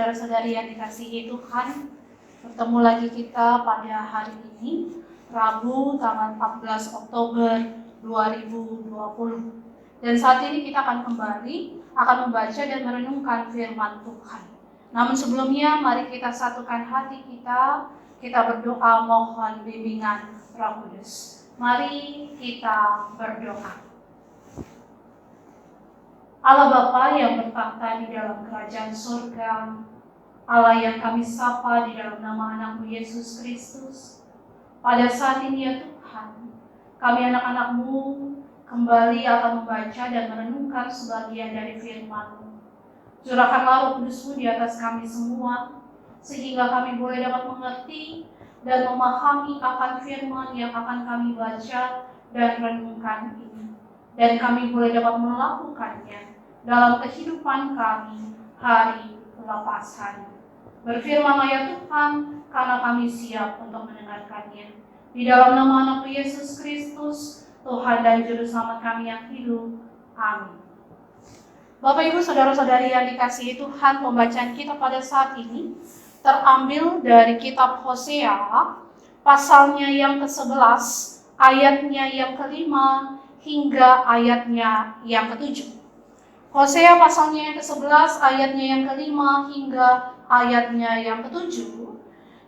saudara-saudari yang dikasihi Tuhan, bertemu lagi kita pada hari ini, Rabu tanggal 14 Oktober 2020. Dan saat ini kita akan membaca dan merenungkan firman Tuhan. Namun sebelumnya, mari kita satukan hati kita berdoa mohon bimbingan Roh Kudus. Mari kita berdoa. Allah Bapa yang bertakhta di dalam kerajaan surga, Allah yang kami sapa di dalam nama anak-Mu Yesus Kristus, pada saat ini ya Tuhan, kami anak-anak-Mu kembali akan membaca dan merenungkan sebagian dari firman-Mu. Curahkanlah Roh Kudus-Mu di atas kami semua, sehingga kami boleh dapat mengerti dan memahami akan firman yang akan kami baca dan renungkan ini. Dan kami boleh dapat melakukannya dalam kehidupan kami hari lepas hari. Berfirmanlah ya Tuhan, karena kami siap untuk mendengarkannya. Di dalam nama anak-Mu Yesus Kristus, Tuhan dan Juru Selamat kami yang hidup. Amin. Bapak Ibu Saudara-saudari yang dikasihi Tuhan, pembacaan kita pada saat ini terambil dari kitab Hosea, pasalnya yang ke-11, ayatnya yang ke-5, hingga ayatnya yang ke-7. Hosea pasalnya yang ke-11, ayatnya yang ke-5 hingga ayatnya yang ke-7,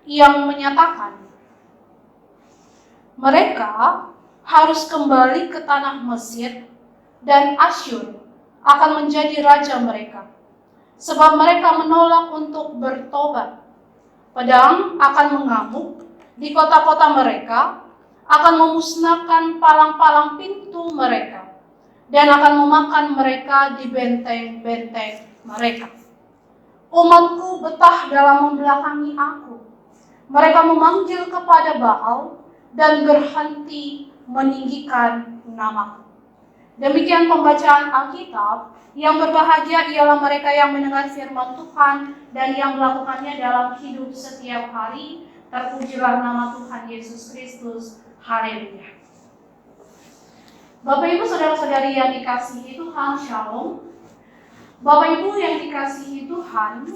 yang menyatakan mereka harus kembali ke tanah Mesir dan Asyur akan menjadi raja mereka, sebab mereka menolak untuk bertobat. Pedang akan mengamuk di kota-kota mereka, akan memusnahkan palang-palang pintu mereka, dan akan memakan mereka di benteng-benteng mereka. Umatku betah dalam membelakangi aku. Mereka memanggil kepada Baal dan berhenti meninggikan namaku. Demikian pembacaan Alkitab. Yang berbahagia ialah mereka yang mendengar firman Tuhan dan yang melakukannya dalam hidup setiap hari. Terpujilah nama Tuhan Yesus Kristus. Haleluya. Bapak Ibu Saudara-saudari yang dikasihi Tuhan, Shalom. Bapak Ibu yang dikasihi Tuhan,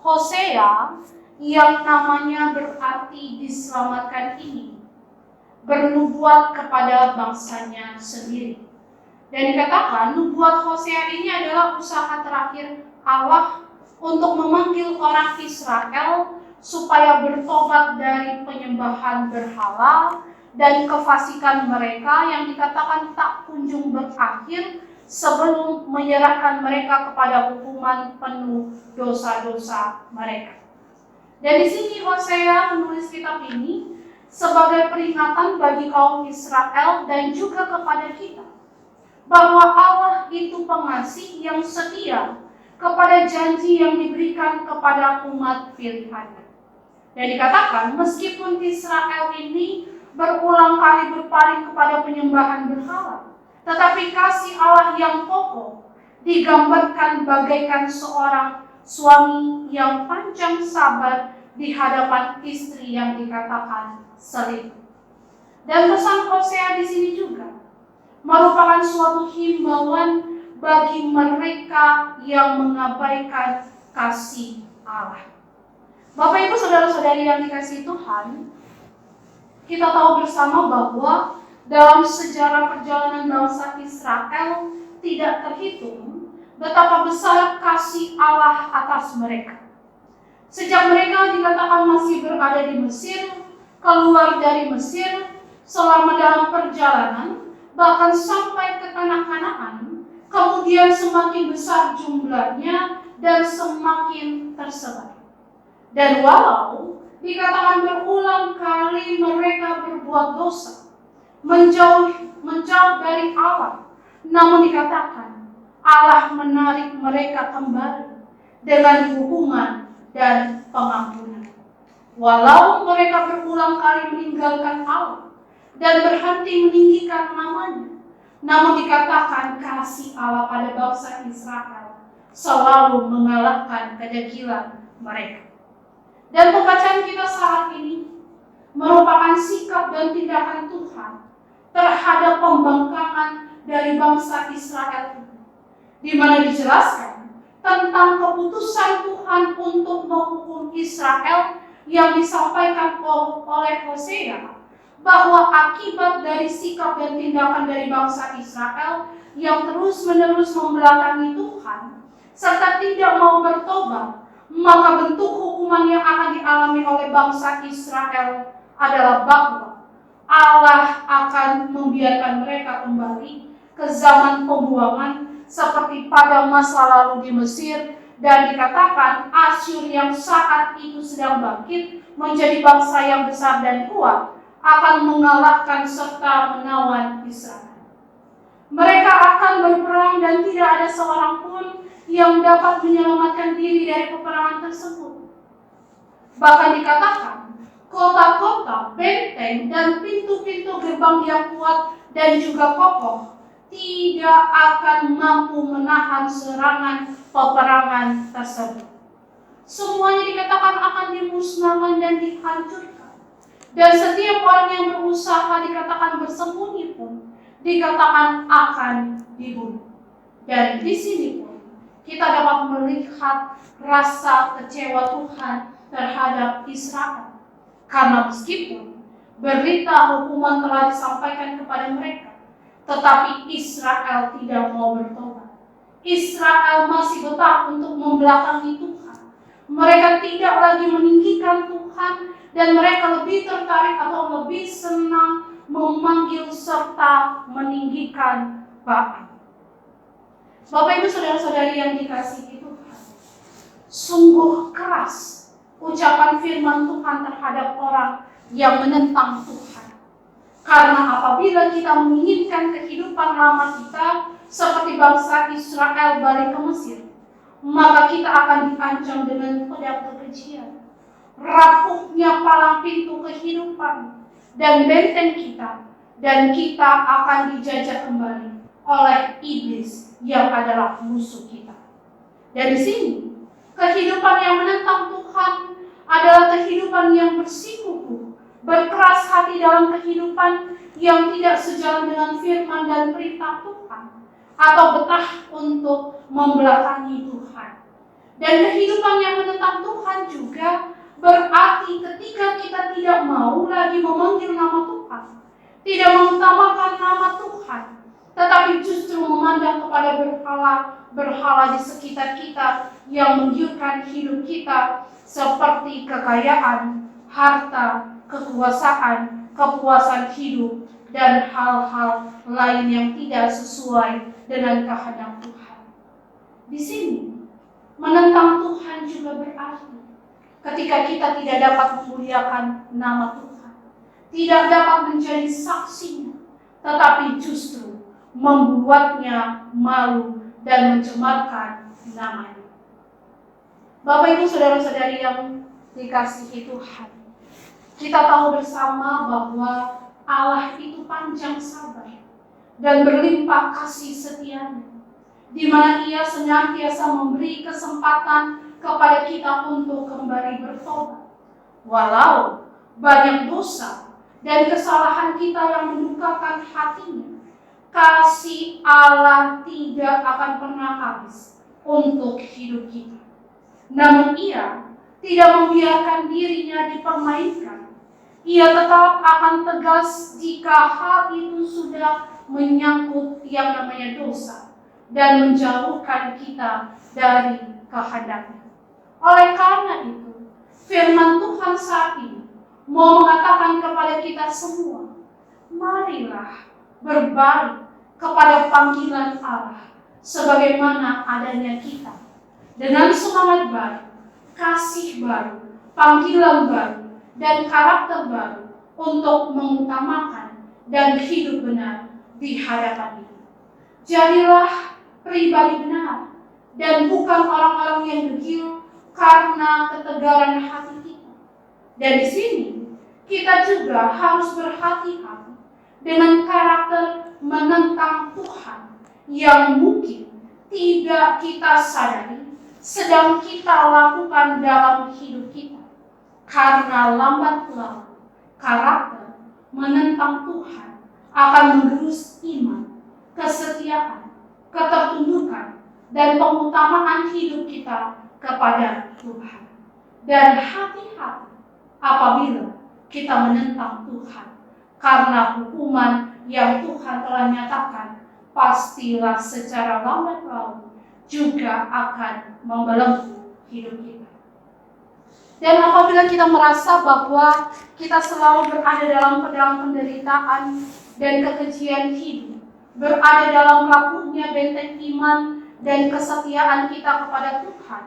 Hosea yang namanya berarti diselamatkan ini bernubuat kepada bangsanya sendiri. Dan dikatakan nubuat Hosea ini adalah usaha terakhir Allah untuk memanggil orang Israel supaya bertobat dari penyembahan berhala dan kefasikan mereka yang dikatakan tak kunjung berakhir sebelum menyerahkan mereka kepada hukuman penuh dosa-dosa mereka. Dan di sini Hosea menulis kitab ini sebagai peringatan bagi kaum Israel dan juga kepada kita bahwa Allah itu pengasih yang setia kepada janji yang diberikan kepada umat pilihannya. Dan dikatakan meskipun Israel ini berulang kali berpaling kepada penyembahan berhala, tetapi kasih Allah yang kokoh digambarkan bagaikan seorang suami yang panjang sabar di hadapan istri yang dikatakan selingkuh. Dan pesan Hosea di sini juga merupakan suatu himbauan bagi mereka yang mengabaikan kasih Allah. Bapak Ibu Saudara-saudari yang dikasihi Tuhan, kita tahu bersama bahwa dalam sejarah perjalanan bangsa Israel tidak terhitung betapa besar kasih Allah atas mereka. Sejak mereka dikatakan masih berada di Mesir, keluar dari Mesir, selama dalam perjalanan, bahkan sampai ke tanah Kanaan, kemudian semakin besar jumlahnya dan semakin tersebar. Dan walau dikatakan berulang kali mereka berbuat dosa, menjauh dari Allah, namun dikatakan Allah menarik mereka kembali dengan hukuman dan pengampunan. Walau mereka berulang kali meninggalkan Allah dan berhenti meninggikan namanya, namun dikatakan kasih Allah pada bangsa Israel selalu mengalahkan kedegilan mereka. Dan pembacaan kita saat ini merupakan sikap dan tindakan Tuhan terhadap pembangkangan dari bangsa Israel, di mana dijelaskan tentang keputusan Tuhan untuk menghukum Israel yang disampaikan oleh Hosea, bahwa akibat dari sikap dan tindakan dari bangsa Israel yang terus-menerus membelakangi Tuhan serta tidak mau bertobat, maka bentuk hukuman yang akan dialami oleh bangsa Israel adalah bahwa Allah akan membiarkan mereka kembali ke zaman pembuangan seperti pada masa lalu di Mesir, dan dikatakan Asyur yang saat itu sedang bangkit menjadi bangsa yang besar dan kuat akan mengalahkan serta menawan Israel. Mereka akan berperang dan tidak ada seorang pun yang dapat menyelamatkan diri dari peperangan tersebut. Bahkan dikatakan kota-kota, benteng, dan pintu-pintu gerbang yang kuat dan juga kokoh tidak akan mampu menahan serangan peperangan tersebut. Semuanya dikatakan akan dimusnahkan dan dihancurkan. Dan setiap orang yang berusaha dikatakan bersembunyi pun dikatakan akan dibunuh. Dan di sini pun kita dapat melihat rasa kecewa Tuhan terhadap Israel. Karena meskipun berita hukuman telah disampaikan kepada mereka, tetapi Israel tidak mau bertobat. Israel masih betah untuk membelakangi Tuhan. Mereka tidak lagi meninggikan Tuhan, dan mereka lebih tertarik atau lebih senang memanggil serta meninggikan Baal. Bapak Ibu saudara-saudari yang dikasihi Tuhan, sungguh keras ucapan firman Tuhan terhadap orang yang menentang Tuhan. Karena apabila kita menginginkan kehidupan lama kita seperti bangsa Israel balik ke Mesir, maka kita akan diancam dengan pedang kekejian, rapuhnya palang pintu kehidupan dan benteng kita, dan kita akan dijajah kembali oleh iblis yang adalah musuh kita. Dari sini, kehidupan yang menentang Tuhan adalah kehidupan yang bersikukuh, berkeras hati dalam kehidupan yang tidak sejalan dengan firman dan perintah Tuhan, atau betah untuk membelakangi Tuhan. Dan kehidupan yang menentang Tuhan juga berarti ketika kita tidak mau lagi memanggil nama Tuhan, tidak mengutamakan nama Tuhan, tetapi justru memandang kepada berhala di sekitar kita yang menggiurkan hidup kita, seperti kekayaan, harta, kekuasaan, kepuasan hidup, dan hal-hal lain yang tidak sesuai dengan kehendak Tuhan. Di sini, menentang Tuhan juga berarti ketika kita tidak dapat memuliakan nama Tuhan, tidak dapat menjadi saksinya, tetapi justru membuatnya malu dan mencemarkan namanya. Bapak Ibu saudara-saudari yang dikasihi Tuhan, kita tahu bersama bahwa Allah itu panjang sabar dan berlimpah kasih setianya, di mana Ia senantiasa memberi kesempatan kepada kita untuk kembali bertobat. Walau banyak dosa dan kesalahan kita yang mendukakan hatinya, kasih Allah tidak akan pernah habis untuk hidup kita. Namun Ia tidak membiarkan dirinya dipermainkan. Ia tetap akan tegas jika hal itu sudah menyangkut yang namanya dosa dan menjauhkan kita dari kehendak-Nya. Oleh karena itu, firman Tuhan saat ini mau mengatakan kepada kita semua, marilah berbalik kepada panggilan Allah sebagaimana adanya kita, dengan semangat baru, kasih baru, panggilan baru, dan karakter baru untuk mengutamakan dan hidup benar di hadapan Dia. Jadilah pribadi benar dan bukan orang-orang yang degil karena ketegaran hati kita. Dan di sini kita juga harus berhati-hati dengan karakter menentang Tuhan yang mungkin tidak kita sadari sedang kita lakukan dalam hidup kita. Karena lambat laun karakter menentang Tuhan akan menggerus iman, kesetiaan, ketertundukan, dan pengutamaan hidup kita kepada Tuhan. Dan hati-hati apabila kita menentang Tuhan, karena hukuman yang Tuhan telah nyatakan pastilah secara lambat laun juga akan membelenggu hidup kita. Dan apabila kita merasa bahwa kita selalu berada dalam pedang penderitaan dan kekejian hidup, berada dalam rapuhnya benteng iman dan kesetiaan kita kepada Tuhan,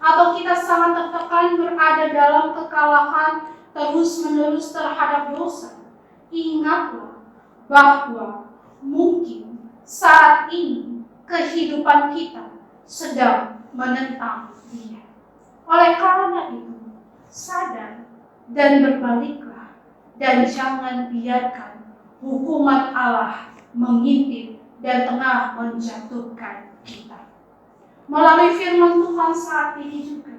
atau kita sangat tertekan berada dalam kekalahan terus-menerus terhadap dosa, ingatlah bahwa mungkin saat ini kehidupan kita sedang menentang Dia. Oleh karena itu, sadar dan berbaliklah, dan jangan biarkan hukuman Allah mengintip dan tengah menjatuhkan kita. Melalui firman Tuhan saat ini juga,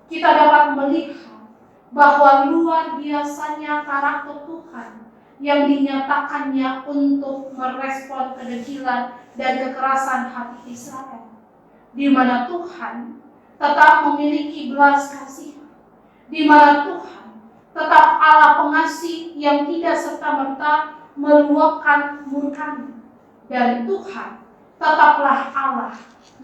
kita dapat melihat bahwa luar biasanya karakter Tuhan yang dinyatakannya untuk merespon kedegilan dan kekerasan hati Israel, di mana Tuhan tetap memiliki belas kasih, di mana Tuhan tetap Allah pengasih yang tidak serta-merta meluapkan murka-Nya, dan Tuhan tetaplah Allah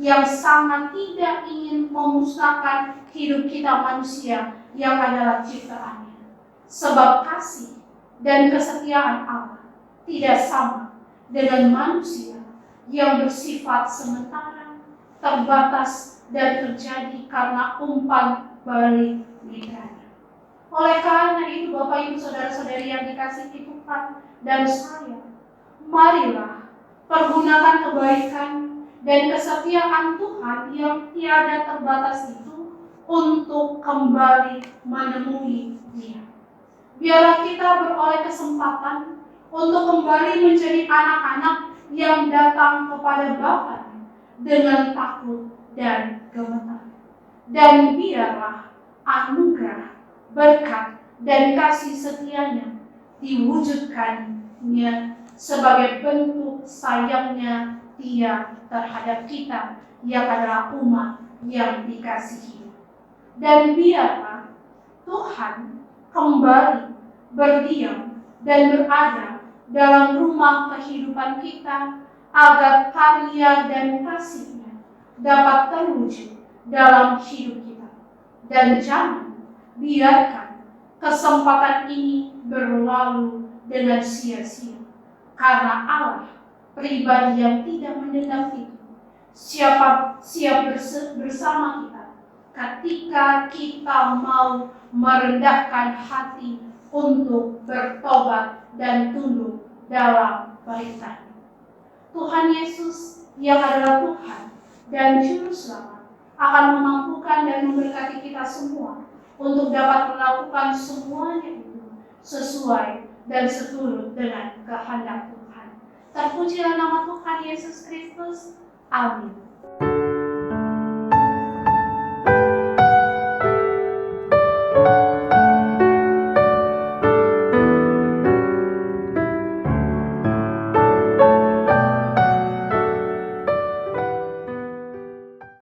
yang sangat tidak ingin memusnahkan hidup kita manusia yang adalah ciptaannya. Sebab kasih dan kesetiaan Allah tidak sama dengan manusia yang bersifat sementara, terbatas, dan terjadi karena umpan balik mitranya. Oleh karena itu, Bapak Ibu Saudara-saudari yang dikasihi Tuhan dan saya, marilah pergunakan kebaikan dan kesetiaan Tuhan yang tiada terbatas itu untuk kembali menemui Dia. Biarlah kita beroleh kesempatan untuk kembali menjadi anak-anak yang datang kepada Bapa dengan takut dan gemetar. Dan biarlah anugerah, berkat, dan kasih setianya diwujudkannya sebagai bentuk sayangnya Dia terhadap kita yang adalah umat yang dikasihi. Dan biarlah Tuhan kembali berdiam dan berada dalam rumah kehidupan kita, agar karya dan kasih-Nya dapat terwujud dalam hidup kita. Dan jangan biarkan kesempatan ini berlalu dengan sia-sia, karena Allah, pribadi yang tidak mendendam itu, siap bersama kita ketika kita mau merendahkan hati untuk bertobat dan tunduk dalam perintah-Nya. Tuhan Yesus yang adalah Tuhan dan Juru Selamat akan memampukan dan memberkati kita semua untuk dapat melakukan semuanya itu sesuai dan seturut dengan kehendak Tuhan. Terpujilah nama Tuhan Yesus Kristus. Amin.